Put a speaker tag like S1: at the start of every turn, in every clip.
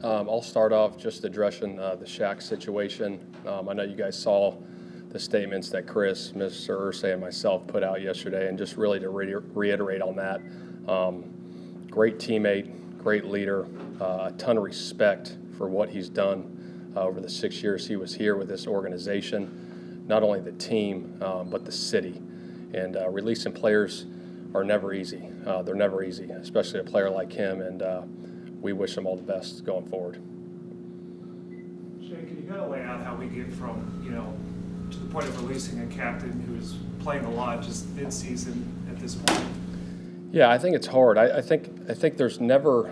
S1: I'll start off just addressing the Shaq situation. I know you guys saw the statements that Chris, Mr. Irsay, and myself put out yesterday, and just really to reiterate on that. Great teammate, great leader, a ton of respect for what he's done over the 6 years he was here with this organization, not only the team, but the city. And releasing players are never easy. They're never easy, especially a player like him, and we wish him all the best going forward.
S2: Shane, can you kind of lay out how we get from, to the point of releasing a captain who is playing a lot just mid-season at this point?
S1: Yeah, I think it's hard. I think there's never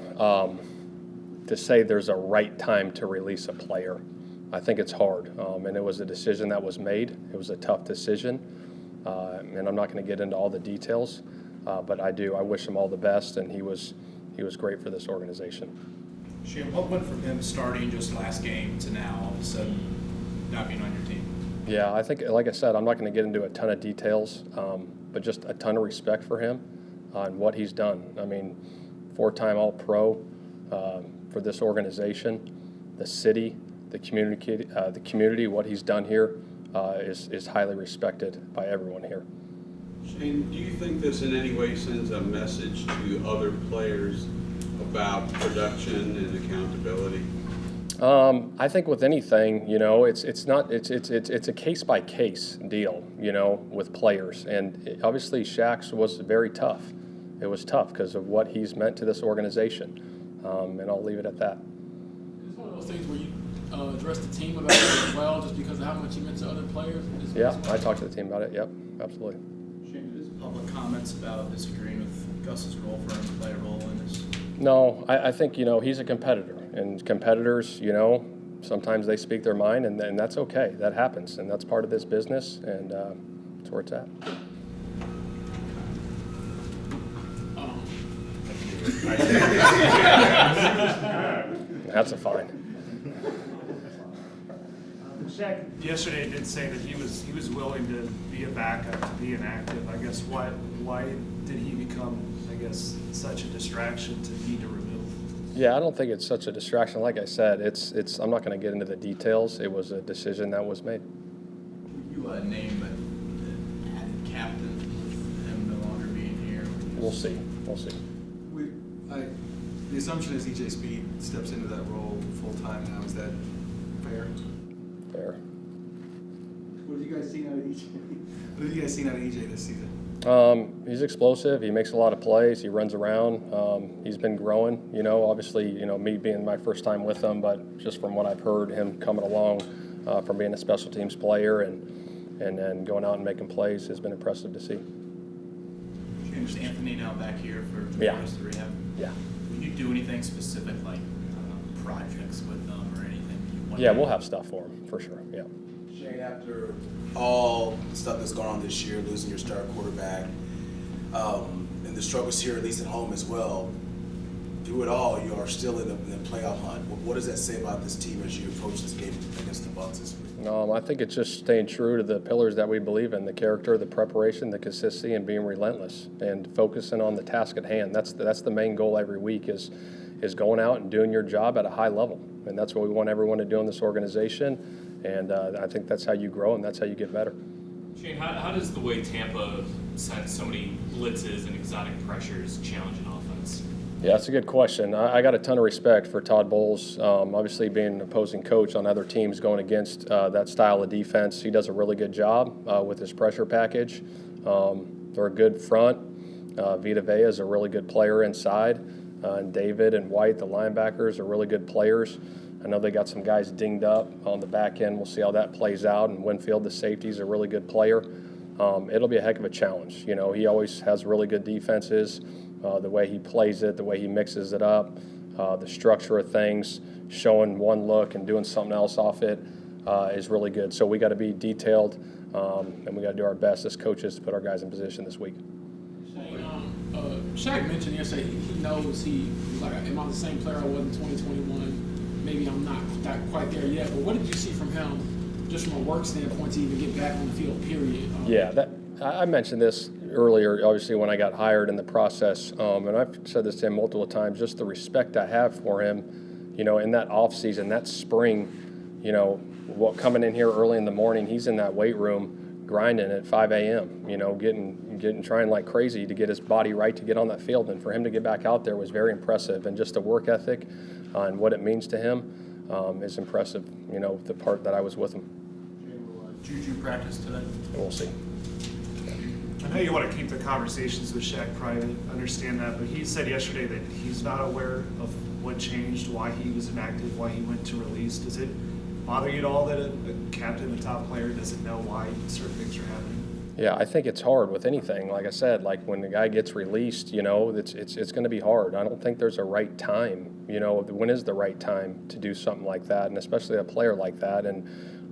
S1: to say there's a right time to release a player. I think it's hard, and it was a decision that was made. It was a tough decision, and I'm not going to get into all the details, but I wish him all the best, and he was great for this organization.
S3: Shane, what went from him starting just last game to now all of a sudden not being on your team?
S1: Yeah, I think, like I said, I'm not going to get into a ton of details, but just a ton of respect for him and what he's done. I mean, 4-time All-Pro for this organization, the city, the community. What he's done here is highly respected by everyone here.
S4: Shane, do you think this in any way sends a message to other players about production and accountability?
S1: I think with anything, it's a case by case deal, with players, and obviously Shaq's was very tough. It was tough because of what he's meant to this organization, and I'll leave it at that.
S5: It's one of those things where you address the team about it as well, just because of how much he meant to other players.
S1: Yeah, I talked to the team about it. Yep, absolutely.
S3: Shane, did his public comments about disagreeing with Gus's girlfriend play a role in this?
S1: No, I think, he's a competitor, and competitors, sometimes they speak their mind, and that's okay. That happens, and that's part of this business, and that's where it's at. That's a fine.
S2: Shaq yesterday did say that he was willing to be a backup, to be inactive. I guess why did he become, such a distraction to need to remove?
S1: Yeah, I don't think it's such a distraction. Like I said, I'm not going to get into the details. It was a decision that was made.
S3: You name an added captain with him no longer being here?
S1: We'll see.
S6: The assumption is EJ Speed steps into that role full time now. Is that fair?
S1: Fair.
S6: What have you guys seen out of EJ? What have you guys seen out of EJ this season?
S1: He's explosive. He makes a lot of plays. He runs around. He's been growing. Obviously, me being my first time with him, but just from what I've heard, him coming along from being a special teams player and then going out and making plays has been impressive to see.
S3: There's Anthony now back here for the rest of the rehab.
S1: Yeah.
S3: Will you do anything specific, like projects with them or anything you want?
S1: Yeah, we'll have stuff for him for sure. Yeah.
S7: Shane, after all the stuff that's gone on this year, losing your star quarterback, and the struggles here, at least at home as well, through it all, you are still in the playoff hunt. What does that say about this team as you approach this game against the Bucs this week?
S1: I think it's just staying true to the pillars that we believe in: the character, the preparation, the consistency, and being relentless and focusing on the task at hand. That's the main goal every week is going out and doing your job at a high level, and that's what we want everyone to do in this organization. And I think that's how you grow and that's how you get better.
S8: Shane, how does the way Tampa sends so many blitzes and exotic pressures challenge an offense?
S1: Yeah, that's a good question. I got a ton of respect for Todd Bowles. Obviously, being an opposing coach on other teams going against that style of defense, he does a really good job with his pressure package. They're a good front. Vita Vea is a really good player inside. And David and White, the linebackers, are really good players. I know they got some guys dinged up on the back end. We'll see how that plays out. And Winfield, the safety, is a really good player. It'll be a heck of a challenge. He always has really good defenses. The way he plays it, the way he mixes it up, the structure of things, showing one look and doing something else off it is really good. So we got to be detailed, and we got to do our best as coaches to put our guys in position this week.
S5: Shaq mentioned yesterday he knows am I the same player I was in 2021? Maybe I'm not quite there yet, but what did you see from him just from a work standpoint to even get back on the field, period?
S1: I mentioned this earlier, obviously, when I got hired in the process, and I've said this to him multiple times, just the respect I have for him. in that off season, that spring, coming in here early in the morning, he's in that weight room grinding at 5 a.m., getting trying like crazy to get his body right to get on that field. And for him to get back out there was very impressive. And just the work ethic and what it means to him is impressive, the part that I was with him.
S3: Juju practice today.
S1: And we'll see.
S2: I know you want to keep the conversations with Shaq private, understand that, but he said yesterday that he's not aware of what changed, why he was inactive, why he went to release. Does it bother you at all that a captain, a top player, doesn't know why certain things are happening?
S1: Yeah, I think it's hard with anything. Like I said, like when the guy gets released, it's going to be hard. I don't think there's a right time. When is the right time to do something like that, and especially a player like that? And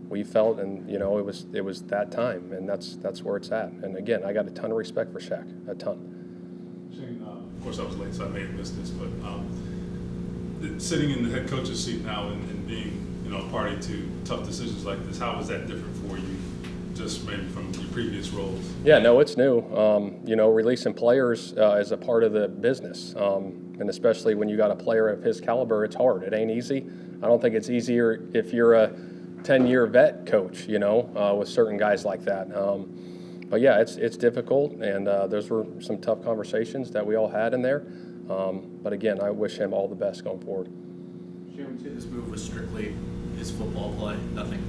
S1: we felt, and it was that time, and that's where it's at. And again, I got a ton of respect for Shaq, a ton.
S9: Shane, of course, I was late, so I may have missed this, but sitting in the head coach's seat now and being party to tough decisions like this, how is that different for you, just maybe from your previous roles?
S1: Yeah, no, it's new. Releasing players is a part of the business, and especially when you got a player of his caliber, it's hard. It ain't easy. I don't think it's easier if you're a 10-year vet coach, with certain guys like that. But yeah, it's difficult, and those were some tough conversations that we all had in there. But again, I wish him all the best going forward.
S3: Shane, would you say this move was strictly his football play, nothing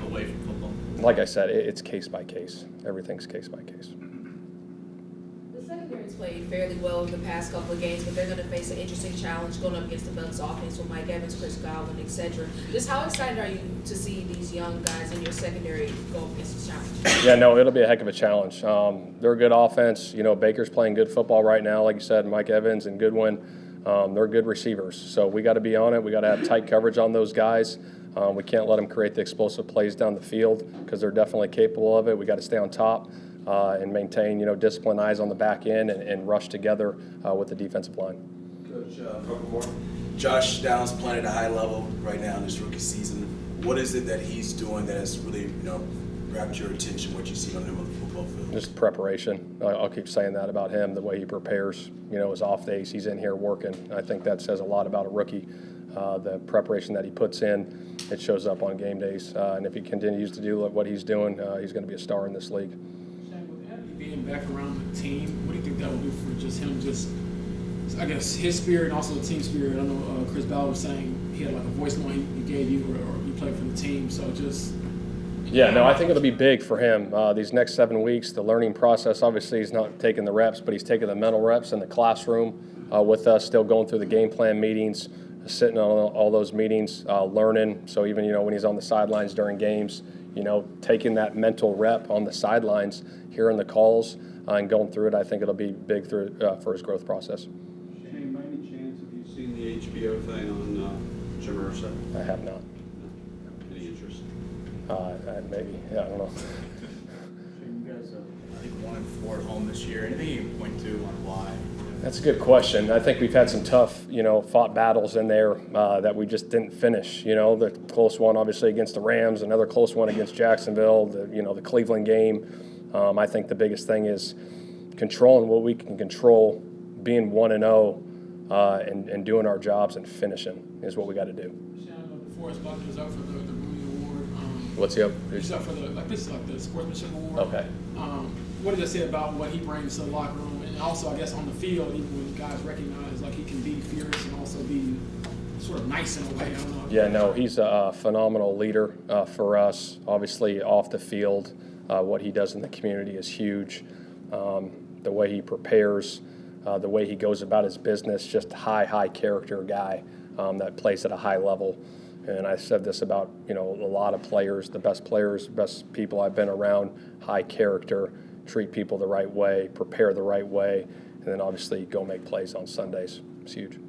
S3: away from football?
S1: Like I said, it's case by case. Everything's case by case.
S10: The secondary's played fairly well in the past couple of games, but they're going to face an interesting challenge going up against the Bucs offense with Mike Evans, Chris Godwin, etc. Just how excited are you to see these young guys in your secondary go up against this challenge?
S1: Yeah, no, it'll be a heck of a challenge. They're a good offense. Baker's playing good football right now, like you said, Mike Evans and Goodwin. They're good receivers. So we got to be on it. We got to have tight coverage on those guys. We can't let them create the explosive plays down the field because they're definitely capable of it. We got to stay on top and maintain, disciplined eyes on the back end and rush together with the defensive line.
S7: Coach, Josh Downs playing at a high level right now in his rookie season. What is it that he's doing that has really, grabbed your attention, what you see on him on the football field?
S1: Just preparation. I'll keep saying that about him, the way he prepares, his off days, he's in here working. I think that says a lot about a rookie. The preparation that he puts in, it shows up on game days. And if he continues to do what he's doing, he's going to be a star in this league.
S5: Shaq, with Andy being back around the team, what do you think that will do for just him, I guess, his spirit and also the team spirit? I know Chris Ballard was saying he had like a voice note he gave you or you played for the team, so just...
S1: Yeah, no, I think it'll be big for him. These next 7 weeks, the learning process, obviously he's not taking the reps, but he's taking the mental reps in the classroom with us, still going through the game plan meetings, sitting on all those meetings, learning. So even, when he's on the sidelines during games, taking that mental rep on the sidelines, hearing the calls and going through it, I think it'll be big for his growth process.
S4: Shane, by any chance have you seen the HBO thing on Jamersa?
S1: I have not.
S4: Any interest?
S1: Maybe, yeah, I don't know.
S3: Shane, you guys I think 1-4 at home this year. Anything you can point to on why?
S1: That's a good question. I think we've had some tough, fought battles in there that we just didn't finish. The close one, obviously, against the Rams, another close one against Jacksonville, the Cleveland game. I think the biggest thing is controlling what we can control, being 1-0, and doing our jobs and finishing is what we got to do.
S5: Forrest Buckner is up for the Rooney Award.
S1: What's he up?
S5: He's up for the sportsmanship award.
S1: Okay.
S5: What did it say about what he brings to the locker room, and also I guess on the field, even when guys recognize like he can be fierce and also be sort of nice in a way. I don't know.
S1: Yeah, no, he's a phenomenal leader for us. Obviously, off the field, what he does in the community is huge. The way he prepares, the way he goes about his business, just high character guy that plays at a high level. And I said this about, a lot of players, best people I've been around, high character, treat people the right way, prepare the right way, and then obviously go make plays on Sundays. It's huge.